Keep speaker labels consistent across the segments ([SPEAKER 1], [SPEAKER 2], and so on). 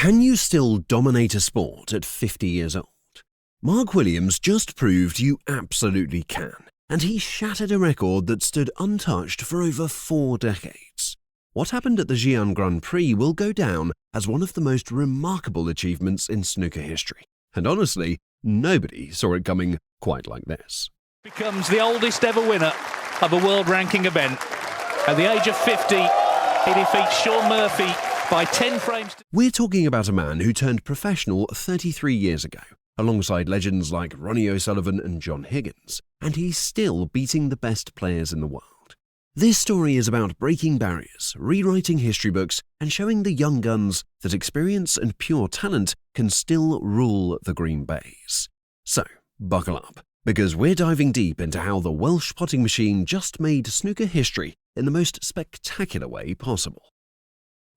[SPEAKER 1] Can you still dominate a sport at 50 years old? Mark Williams just proved you absolutely can, and he shattered a record that stood untouched for over 4 decades. What happened at the Xi'an Grand Prix will go down as one of the most remarkable achievements in snooker history. And honestly, nobody saw it coming quite like this.
[SPEAKER 2] Becomes the oldest ever winner of a world ranking event. At the age of 50, he defeats Shaun Murphy by 10 frames.
[SPEAKER 1] We're talking about a man who turned professional 33 years ago, alongside legends like Ronnie O'Sullivan and John Higgins, and he's still beating the best players in the world. This story is about breaking barriers, rewriting history books, and showing the young guns that experience and pure talent can still rule the Green Bays. So, buckle up, because we're diving deep into how the Welsh potting machine just made snooker history in the most spectacular way possible.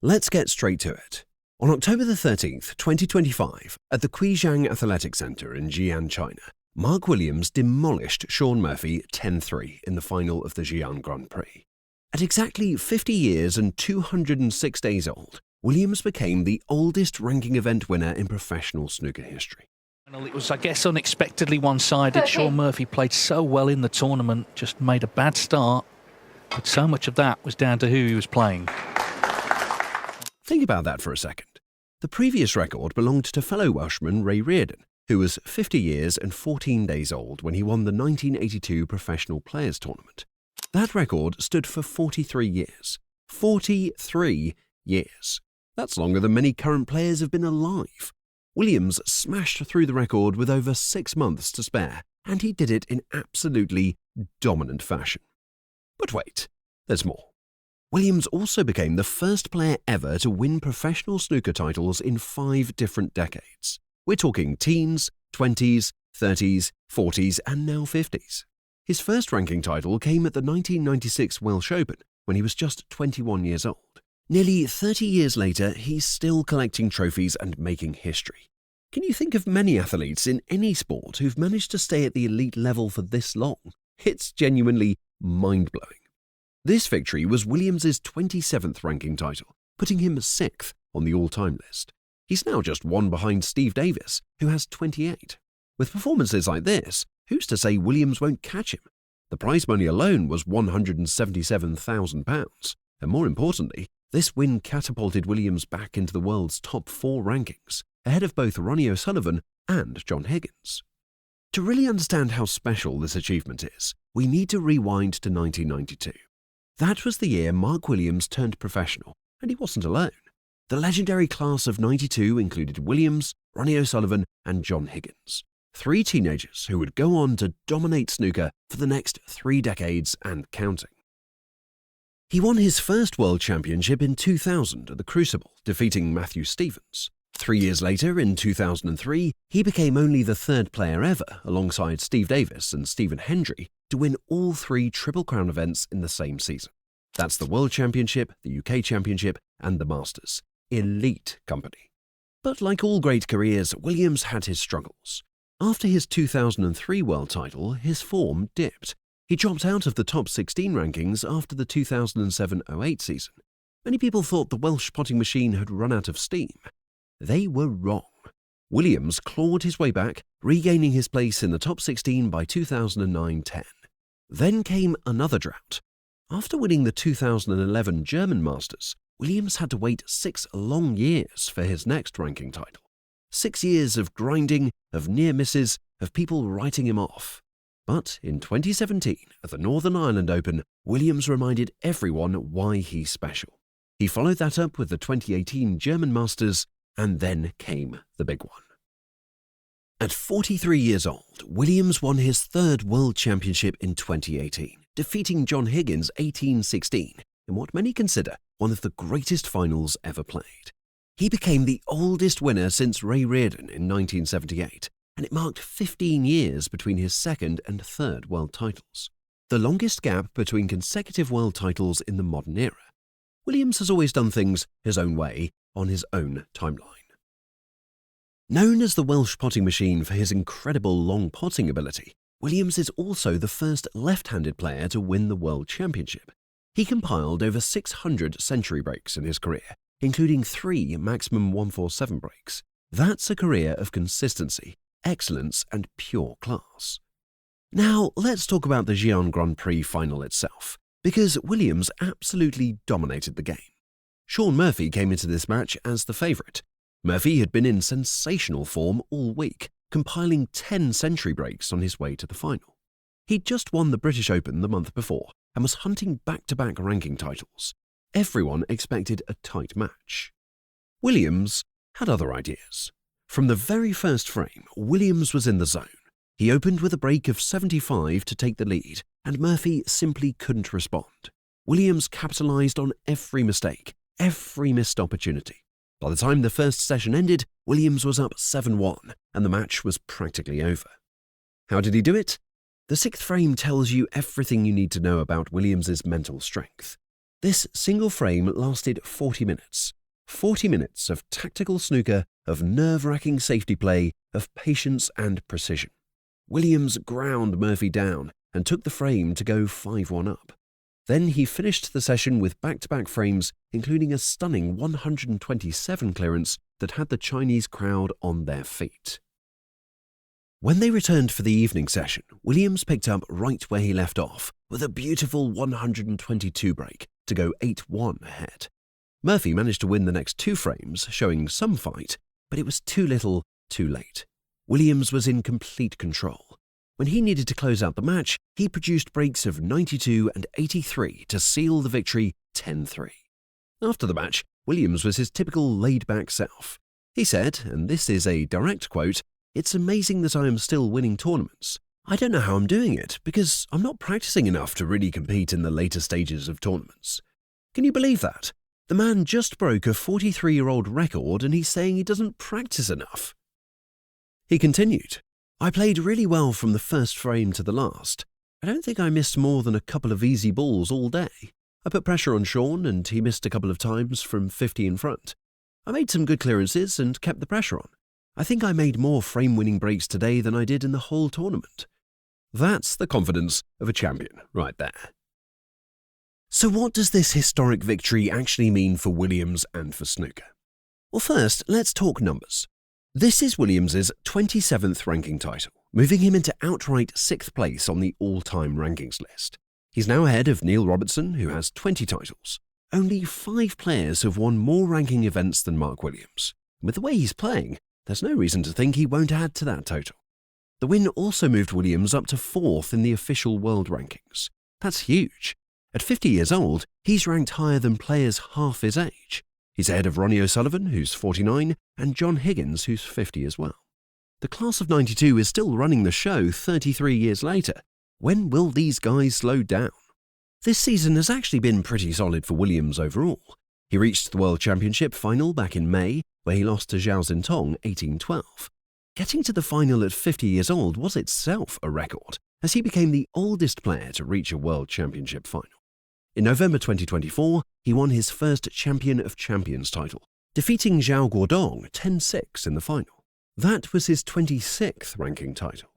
[SPEAKER 1] Let's get straight to it. On October the 13th, 2025, at the Quizhang Athletic Centre in Xi'an, China, Mark Williams demolished Shaun Murphy 10-3 in the final of the Xi'an Grand Prix. At exactly 50 years and 206 days old, Williams became the oldest ranking event winner in professional snooker history.
[SPEAKER 2] It was, I guess, unexpectedly one-sided. Shaun Murphy played so well in the tournament, just made a bad start, but so much of that was down to who he was playing.
[SPEAKER 1] Think about that for a second. The previous record belonged to fellow Welshman Ray Reardon, who was 50 years and 14 days old when he won the 1982 Professional Players Tournament. That record stood for 43 years. 43 years. That's longer than many current players have been alive. Williams smashed through the record with over 6 months to spare, and he did it in absolutely dominant fashion. But wait, there's more. Williams also became the first player ever to win professional snooker titles in 5 different decades. We're talking teens, 20s, 30s, 40s, and now 50s. His first ranking title came at the 1996 Welsh Open when he was just 21 years old. Nearly 30 years later, he's still collecting trophies and making history. Can you think of many athletes in any sport who've managed to stay at the elite level for this long? It's genuinely mind-blowing. This victory was Williams' 27th ranking title, putting him 6th on the all-time list. He's now just one behind Steve Davis, who has 28. With performances like this, who's to say Williams won't catch him? The prize money alone was £177,000, and more importantly, this win catapulted Williams back into the world's top 4 rankings, ahead of both Ronnie O'Sullivan and John Higgins. To really understand how special this achievement is, we need to rewind to 1992. That was the year Mark Williams turned professional, and he wasn't alone. The legendary class of '92 included Williams, Ronnie O'Sullivan, and John Higgins, 3 teenagers who would go on to dominate snooker for the next 3 decades and counting. He won his first World Championship in 2000 at the Crucible, defeating Matthew Stevens. 3 years later, in 2003, he became only the 3rd player ever, alongside Steve Davis and Stephen Hendry, to win all 3 Triple Crown events in the same season. That's the World Championship, the UK Championship, and the Masters. Elite company. But like all great careers, Williams had his struggles. After his 2003 world title, his form dipped. He dropped out of the top 16 rankings after the 2007-08 season. Many people thought the Welsh potting machine had run out of steam. They were wrong. Williams clawed his way back, regaining his place in the top 16 by 2009-10. Then came another drought. After winning the 2011 German Masters, Williams had to wait 6 long years for his next ranking title. 6 years of grinding, of near misses, of people writing him off. But in 2017, at the Northern Ireland Open, Williams reminded everyone why he's special. He followed that up with the 2018 German Masters, and then came the big one. At 43 years old, Williams won his 3rd World Championship in 2018, defeating John Higgins 18-16 in what many consider one of the greatest finals ever played. He became the oldest winner since Ray Reardon in 1978, and it marked 15 years between his 2nd and 3rd world titles, the longest gap between consecutive world titles in the modern era. Williams has always done things his own way, on his own timeline. Known as the Welsh potting machine for his incredible long potting ability, Williams is also the first left-handed player to win the World Championship. He compiled over 600 century breaks in his career, including 3 maximum 147 breaks. That's a career of consistency, excellence, and pure class. Now, let's talk about the Xi'an Grand Prix final itself, because Williams absolutely dominated the game. Shaun Murphy came into this match as the favourite. Murphy had been in sensational form all week, compiling 10 century breaks on his way to the final. He'd just won the British Open the month before and was hunting back-to-back ranking titles. Everyone expected a tight match. Williams had other ideas. From the very first frame, Williams was in the zone. He opened with a break of 75 to take the lead, and Murphy simply couldn't respond. Williams capitalised on every mistake, every missed opportunity. By the time the first session ended, Williams was up 7-1, and the match was practically over. How did he do it? The 6th frame tells you everything you need to know about Williams's mental strength. This single frame lasted 40 minutes. 40 minutes of tactical snooker, of nerve-wracking safety play, of patience and precision. Williams ground Murphy down and took the frame to go 5-1 up. Then he finished the session with back-to-back frames, including a stunning 127 clearance that had the Chinese crowd on their feet. When they returned for the evening session, Williams picked up right where he left off with a beautiful 122 break to go 8-1 ahead. Murphy managed to win the next 2 frames, showing some fight, but it was too little, too late. Williams was in complete control. When he needed to close out the match, he produced breaks of 92 and 83 to seal the victory 10-3. After the match, Williams was his typical laid-back self. He said, and this is a direct quote, "It's amazing that I am still winning tournaments. I don't know how I'm doing it, because I'm not practicing enough to really compete in the later stages of tournaments." Can you believe that? The man just broke a 43-year-old record and he's saying he doesn't practice enough. He continued, "I played really well from the first frame to the last. I don't think I missed more than a couple of easy balls all day. I put pressure on Shaun and he missed a couple of times from 50 in front. I made some good clearances and kept the pressure on. I think I made more frame-winning breaks today than I did in the whole tournament." That's the confidence of a champion right there. So what does this historic victory actually mean for Williams and for snooker? Well, first, let's talk numbers. This is Williams's 27th ranking title, moving him into outright 6th place on the all-time rankings list. He's now ahead of Neil Robertson, who has 20 titles. Only 5 players have won more ranking events than Mark Williams. With the way he's playing, there's no reason to think he won't add to that total. The win also moved Williams up to 4th in the official world rankings. That's huge. At 50 years old, he's ranked higher than players half his age. He's ahead of Ronnie O'Sullivan, who's 49, and John Higgins, who's 50 as well. The class of 92 is still running the show 33 years later. When will these guys slow down? This season has actually been pretty solid for Williams overall. He reached the World Championship final back in May, where he lost to Zhao Xintong 18-12. Getting to the final at 50 years old was itself a record, as he became the oldest player to reach a World Championship final. In November 2024, he won his first Champion of Champions title, defeating Zhao Guodong 10-6 in the final. That was his 26th ranking title.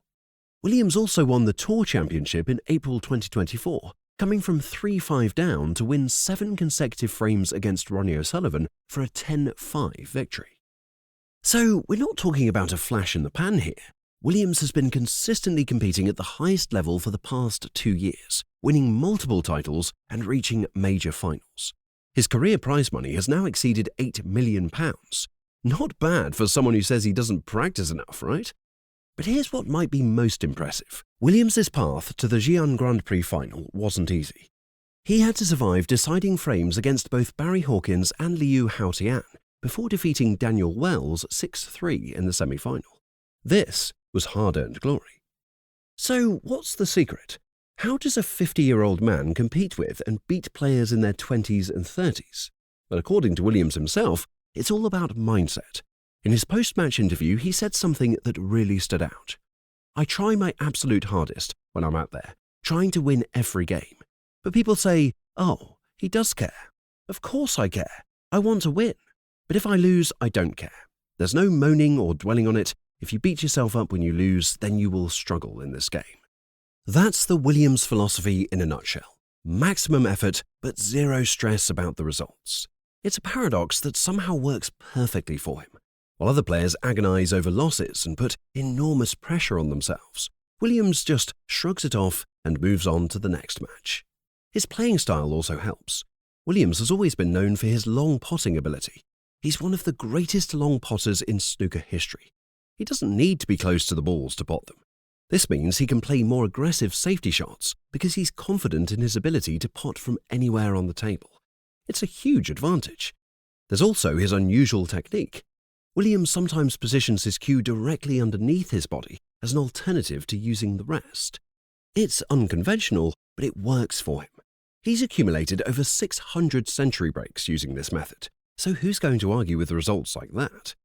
[SPEAKER 1] Williams also won the Tour Championship in April 2024, coming from 3-5 down to win 7 consecutive frames against Ronnie O'Sullivan for a 10-5 victory. So we're not talking about a flash in the pan here. Williams has been consistently competing at the highest level for the past 2 years, winning multiple titles and reaching major finals. His career prize money has now exceeded £8 million. Not bad for someone who says he doesn't practice enough, right? But here's what might be most impressive. Williams's path to the Xi'an Grand Prix final wasn't easy. He had to survive deciding frames against both Barry Hawkins and Liu Haotian before defeating Daniel Wells 6-3 in the semi-final. This was hard-earned glory. So what's the secret? How does a 50-year-old man compete with and beat players in their 20s and 30s? Well, according to Williams himself, it's all about mindset. In his post-match interview, he said something that really stood out. "I try my absolute hardest when I'm out there, trying to win every game. But people say, oh, he does care. Of course I care. I want to win. But if I lose, I don't care. There's no moaning or dwelling on it. If you beat yourself up when you lose, then you will struggle in this game." That's the Williams philosophy in a nutshell. Maximum effort, but zero stress about the results. It's a paradox that somehow works perfectly for him. While other players agonize over losses and put enormous pressure on themselves, Williams just shrugs it off and moves on to the next match. His playing style also helps. Williams has always been known for his long potting ability. He's one of the greatest long potters in snooker history. He doesn't need to be close to the balls to pot them. This means he can play more aggressive safety shots because he's confident in his ability to pot from anywhere on the table. It's a huge advantage. There's also his unusual technique. Williams sometimes positions his cue directly underneath his body as an alternative to using the rest. It's unconventional, but it works for him. He's accumulated over 600 century breaks using this method, so who's going to argue with results like that?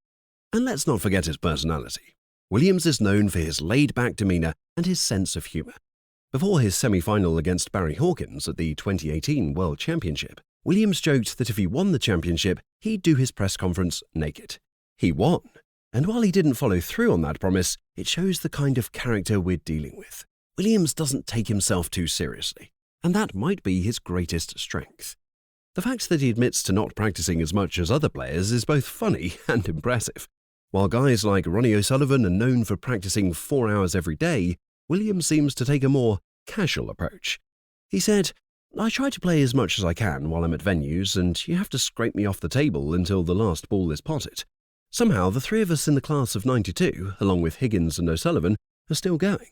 [SPEAKER 1] And let's not forget his personality. Williams is known for his laid-back demeanour and his sense of humour. Before his semi-final against Barry Hawkins at the 2018 World Championship, Williams joked that if he won the championship, he'd do his press conference naked. He won, and while he didn't follow through on that promise, it shows the kind of character we're dealing with. Williams doesn't take himself too seriously, and that might be his greatest strength. The fact that he admits to not practicing as much as other players is both funny and impressive. While guys like Ronnie O'Sullivan are known for practicing 4 hours every day, Williams seems to take a more casual approach. He said, "I try to play as much as I can while I'm at venues, and you have to scrape me off the table until the last ball is potted. Somehow, the three of us in the class of '92, along with Higgins and O'Sullivan, are still going."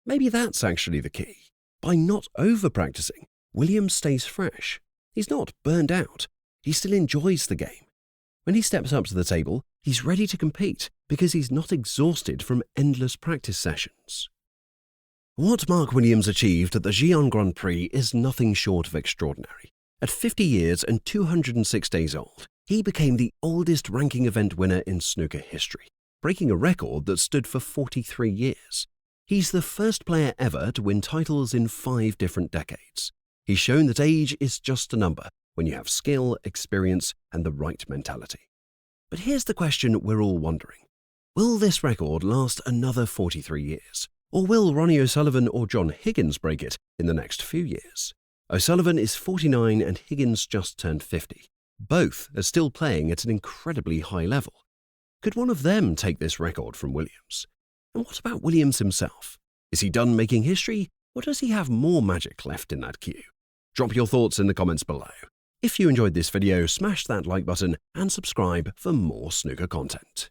[SPEAKER 1] Maybe that's actually the key. By not over-practicing, Williams stays fresh. He's not burned out. He still enjoys the game. When he steps up to the table, he's ready to compete because he's not exhausted from endless practice sessions. What Mark Williams achieved at the Xi'an Grand Prix is nothing short of extraordinary. At 50 years and 206 days old, he became the oldest ranking event winner in snooker history, breaking a record that stood for 43 years. He's the first player ever to win titles in 5 different decades. He's shown that age is just a number when you have skill, experience, and the right mentality. But here's the question we're all wondering. Will this record last another 43 years? Or will Ronnie O'Sullivan or John Higgins break it in the next few years? O'Sullivan is 49 and Higgins just turned 50. Both are still playing at an incredibly high level. Could one of them take this record from Williams? And what about Williams himself? Is he done making history, or does he have more magic left in that queue? Drop your thoughts in the comments below. If you enjoyed this video, smash that like button and subscribe for more snooker content.